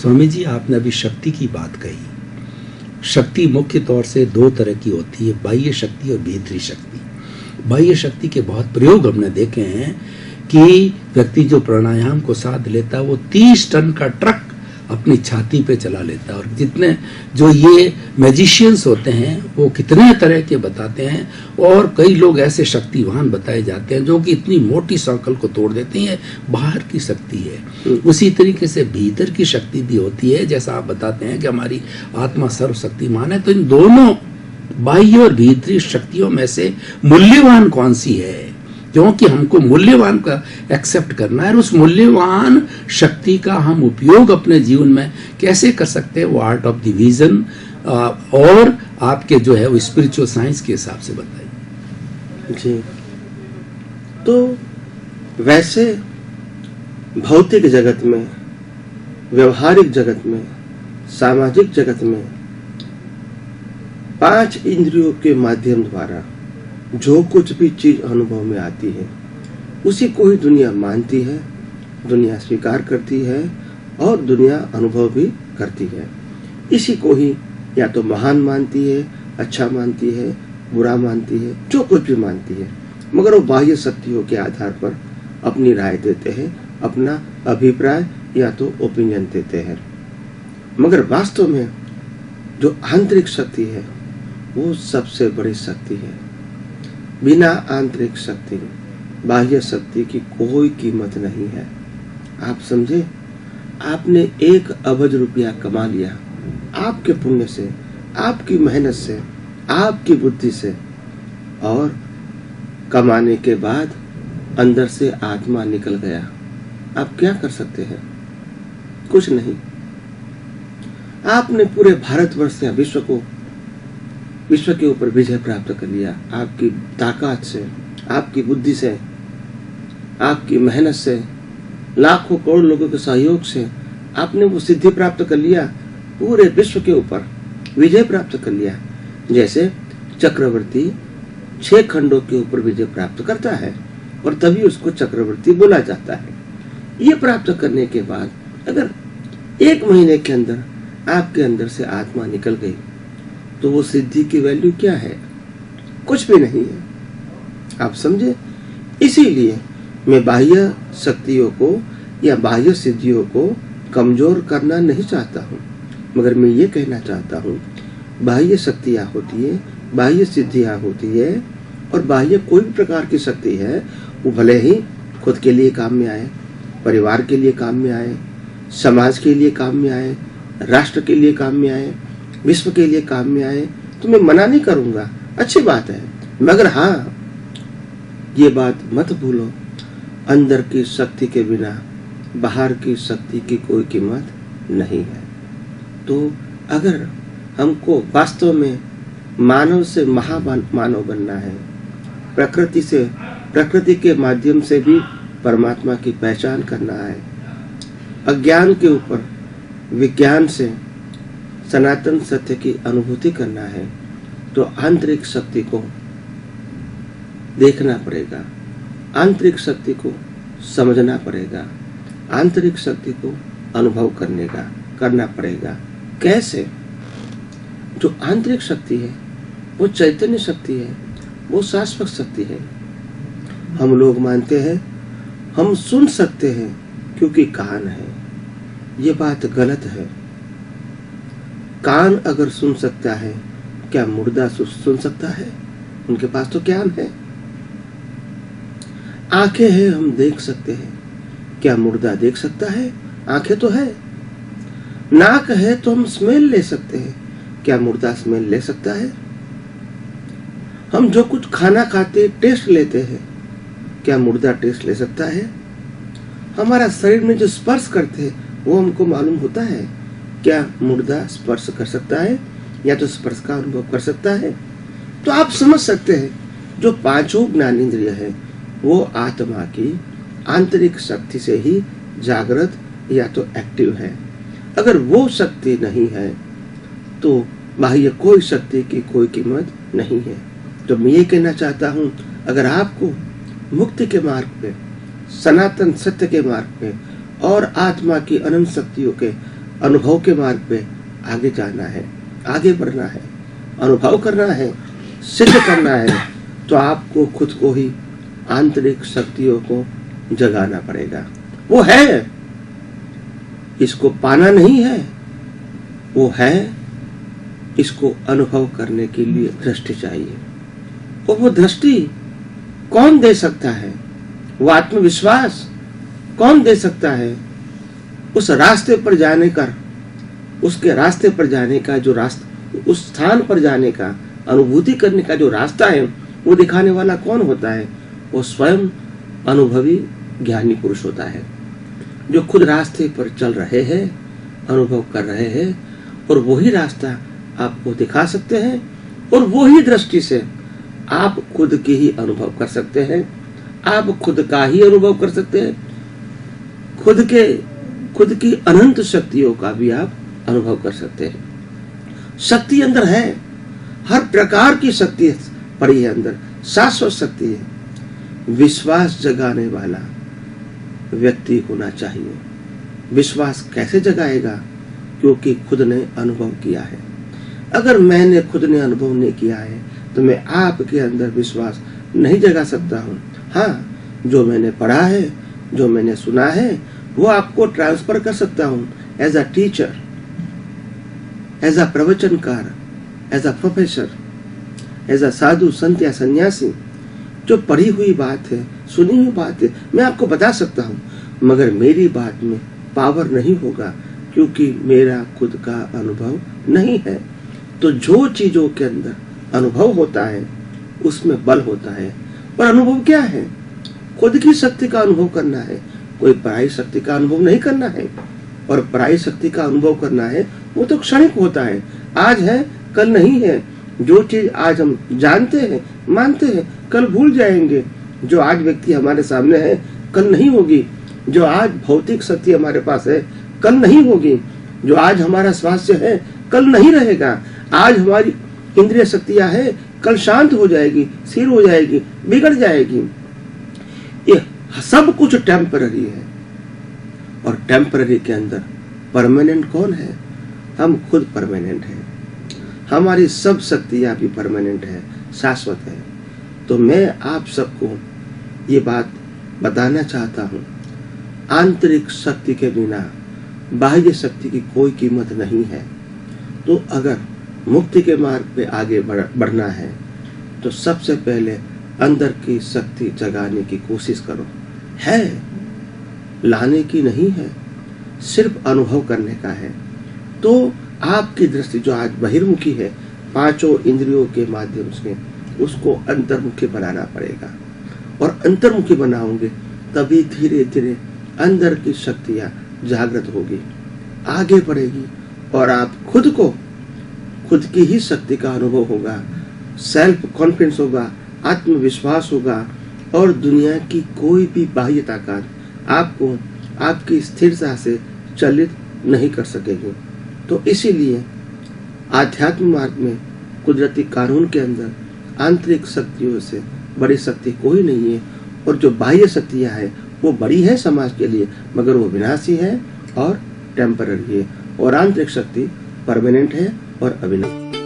स्वामी जी, आपने अभी शक्ति की बात कही। शक्ति मुख्य तौर से दो तरह की होती है, बाह्य शक्ति और भीतरी शक्ति। बाह्य शक्ति के बहुत प्रयोग हमने देखे हैं कि व्यक्ति जो प्राणायाम को साध लेता है वो 30 टन का ट्रक अपनी छाती पे चला लेता है। और जितने जो ये मैजिशियंस होते हैं वो कितने तरह के बताते हैं, और कई लोग ऐसे शक्तिवान बताए जाते हैं जो कि इतनी मोटी सर्कल को तोड़ देती हैं। बाहर की शक्ति है। उसी तरीके से भीतर की शक्ति भी होती है। जैसा आप बताते हैं कि हमारी आत्मा सर्वशक्तिमान है, तो इन दोनों बाह्य और भीतरी शक्तियों में से मूल्यवान कौन सी है? क्योंकि हमको मूल्यवान का एक्सेप्ट करना है, और उस मूल्यवान शक्ति का हम उपयोग अपने जीवन में कैसे कर सकते हैं, वो आर्ट ऑफ द विजन और आपके जो है वो स्पिरिचुअल साइंस के हिसाब से बताइए जी। तो वैसे भौतिक जगत में, व्यवहारिक जगत में, सामाजिक जगत में 5 इंद्रियों के माध्यम द्वारा जो कुछ भी चीज अनुभव में आती है उसी को ही दुनिया मानती है, दुनिया स्वीकार करती है और दुनिया अनुभव भी करती है। इसी को ही या तो महान मानती है, अच्छा मानती है, बुरा मानती है, जो कुछ भी मानती है, मगर वो बाह्य शक्तियों के आधार पर अपनी राय देते हैं, अपना अभिप्राय या तो ओपिनियन देते हैं। मगर वास्तव में जो आंतरिक शक्ति है वो सबसे बड़ी शक्ति है। बिना आंतरिक शक्ति, बाह्य शक्ति की कोई कीमत नहीं है। आप समझे, आपने 1 अरब रुपया कमा लिया आपके पुण्य से, आपकी मेहनत से, आपकी बुद्धि से, और कमाने के बाद अंदर से आत्मा निकल गया। आप क्या कर सकते हैं? कुछ नहीं। आपने पूरे भारतवर्ष या विश्व के ऊपर विजय प्राप्त कर लिया। आपकी ताकत से, आपकी बुद्धि से, आपकी मेहनत से, लाखों करोड़ लोगों के सहयोग से आपने वो सिद्धि प्राप्त कर लिया, पूरे विश्व के ऊपर विजय प्राप्त कर लिया। जैसे चक्रवर्ती 6 खंडों के ऊपर विजय प्राप्त करता है और तभी उसको चक्रवर्ती बोला जाता है। ये प्राप्त करने के बाद अगर 1 महीने के अंदर आपके अंदर से आत्मा निकल गई तो वो सिद्धि की वैल्यू क्या है? कुछ भी नहीं है। आप समझे? इसीलिए मैं बाह्य शक्तियों को या बाह्य सिद्धियों को कमजोर करना नहीं चाहता हूँ, मगर मैं ये कहना चाहता हूँ बाह्य शक्तियाँ होती है, बाह्य सिद्धियाँ होती है, और बाह्य कोई भी प्रकार की शक्ति है वो भले ही खुद के लिए काम में आए, परिवार के लिए काम में आए, समाज के लिए काम में आए, राष्ट्र के लिए काम में आए, विश्व के लिए काम में आए, तो मैं मना नहीं करूंगा, अच्छी बात है। मगर हाँ, ये बात मत भूलो, अंदर की शक्ति के बिना बाहर की शक्ति की कोई कीमत नहीं है। तो अगर हमको वास्तव में मानव से महामानव बनना है, प्रकृति के माध्यम से भी परमात्मा की पहचान करना है, अज्ञान के ऊपर विज्ञान से सनातन सत्य की अनुभूति करना है, तो आंतरिक शक्ति को देखना पड़ेगा, आंतरिक शक्ति को समझना पड़ेगा, आंतरिक शक्ति को अनुभव करना पड़ेगा। कैसे? जो आंतरिक शक्ति है वो चैतन्य शक्ति है, वो शाश्वत शक्ति है। हम लोग मानते हैं हम सुन सकते हैं क्योंकि कान है। ये बात गलत है। कान अगर सुन सकता है, क्या मुर्दा सुन सकता है? उनके पास तो ज्ञान है। आंखें हैं, हम देख सकते हैं, क्या मुर्दा देख सकता है? आंखें तो है। नाक है तो हम स्मेल ले सकते हैं, क्या मुर्दा स्मेल ले सकता है? हम जो कुछ खाना खाते टेस्ट लेते हैं, क्या मुर्दा टेस्ट ले सकता है? हमारा शरीर में जो स्पर्श करते हैं वो हमको मालूम होता है, क्या मुर्दा स्पर्श कर सकता है या तो स्पर्श का अनुभव कर सकता है? तो आप समझ सकते हैं जो 5 ज्ञानेंद्रिय है वो आत्मा की आंतरिक शक्ति से ही जागृत या तो एक्टिव है। अगर वो शक्ति नहीं है तो बाह्य कोई शक्ति की कोई कीमत नहीं है। तो मैं ये कहना चाहता हूँ, अगर आपको मुक्ति के मार्ग पे, सनातन सत्य के मार्ग पे और आत्मा की अनंत शक्तियों के अनुभव के मार्ग पे आगे जाना है, आगे बढ़ना है, अनुभव करना है, सिद्ध करना है, तो आपको खुद को ही आंतरिक शक्तियों को जगाना पड़ेगा। वो है, इसको पाना नहीं है, वो है, इसको अनुभव करने के लिए दृष्टि चाहिए। और वो दृष्टि कौन दे सकता है? वो आत्मविश्वास कौन दे सकता है? उस रास्ते पर जाने का, उसके रास्ते पर जाने का जो रास्ता, उस स्थान पर जाने का, अनुभूति करने का जो रास्ता है, वो दिखाने वाला कौन होता है? वो स्वयं अनुभवी ज्ञानी पुरुष होता है, जो खुद रास्ते पर चल रहे हैं, अनुभव कर रहे हैं, और वही रास्ता आपको दिखा सकते हैं, और वही दृष्टि से आप खुद की ही अनुभव कर सकते हैं। आप खुद का ही अनुभव कर सकते हैं, खुद की अनंत शक्तियों का भी आप अनुभव कर सकते हैं। शक्ति अंदर है, हर प्रकार की शक्ति पड़ी है अंदर, शाश्वत शक्ति है। विश्वास जगाने वाला व्यक्ति होना चाहिए। विश्वास कैसे जगाएगा? क्योंकि खुद ने अनुभव किया है। अगर मैंने खुद ने अनुभव नहीं किया है तो मैं आपके अंदर विश्वास नहीं जगा सकता हूँ। हाँ, जो मैंने पढ़ा है, जो मैंने सुना है, वो आपको ट्रांसफर कर सकता हूँ as a teacher, as a प्रवचनकार, as a professor, as a साधु संत या सन्यासी। जो पढ़ी हुई बात है, सुनी हुई बात है, मैं आपको बता सकता हूँ, मगर मेरी बात में पावर नहीं होगा, क्योंकि मेरा खुद का अनुभव नहीं है। तो जो चीजों के अंदर अनुभव होता है उसमें बल होता है। और अनुभव क्या है? खुद की शक्ति का अनुभव करना है, कोई पराई शक्ति का अनुभव नहीं करना है। और पराई शक्ति का अनुभव करना है वो तो क्षणिक होता है, आज है कल नहीं है। जो चीज आज हम जानते हैं, मानते हैं, कल भूल जाएंगे। जो आज व्यक्ति हमारे सामने है, कल नहीं होगी। जो आज भौतिक शक्ति हमारे पास है, कल नहीं होगी। जो आज हमारा स्वास्थ्य है, कल नहीं रहेगा। आज हमारी इंद्रिय शक्तियां है, कल शांत हो जाएगी, स्थिर हो जाएगी, बिगड़ जाएगी। ये सब कुछ टेम्पररी है। और टेम्पररी के अंदर परमानेंट कौन है? हम खुद परमानेंट हैं। हमारी सब शक्तियां भी परमानेंट है, शाश्वत है। तो मैं आप सबको ये बात बताना चाहता हूँ, आंतरिक शक्ति के बिना बाह्य शक्ति की कोई कीमत नहीं है। तो अगर मुक्ति के मार्ग पे आगे बढ़ना है तो सबसे पहले अंदर की शक्ति जगाने की कोशिश करो। है, लाने की नहीं है, सिर्फ अनुभव करने का है। तो आपकी दृष्टि जो आज बहिर्मुखी है, पांचों इंद्रियों के माध्यम से उसको अंतर्मुखी बनाना पड़ेगा। और अंतर्मुखी बनाओगे तभी धीरे धीरे अंदर की शक्तियां जागृत होगी, आगे बढ़ेगी, और आप खुद की ही शक्ति का अनुभव होगा, सेल्फ कॉन्फिडेंस होगा, आत्मविश्वास होगा, और दुनिया की कोई भी बाह्य ताकत आपको आपकी स्थिरता से चलित नहीं कर सकेगी। तो इसीलिए आध्यात्म मार्ग में कुदरती कानून के अंदर आंतरिक शक्तियों से बड़ी शक्ति कोई नहीं है। और जो बाह्य शक्तियां हैं वो बड़ी है समाज के लिए, मगर वो विनाशी है और टेम्पररी है। और आंतरिक शक्ति परमानेंट है और अविनाशी।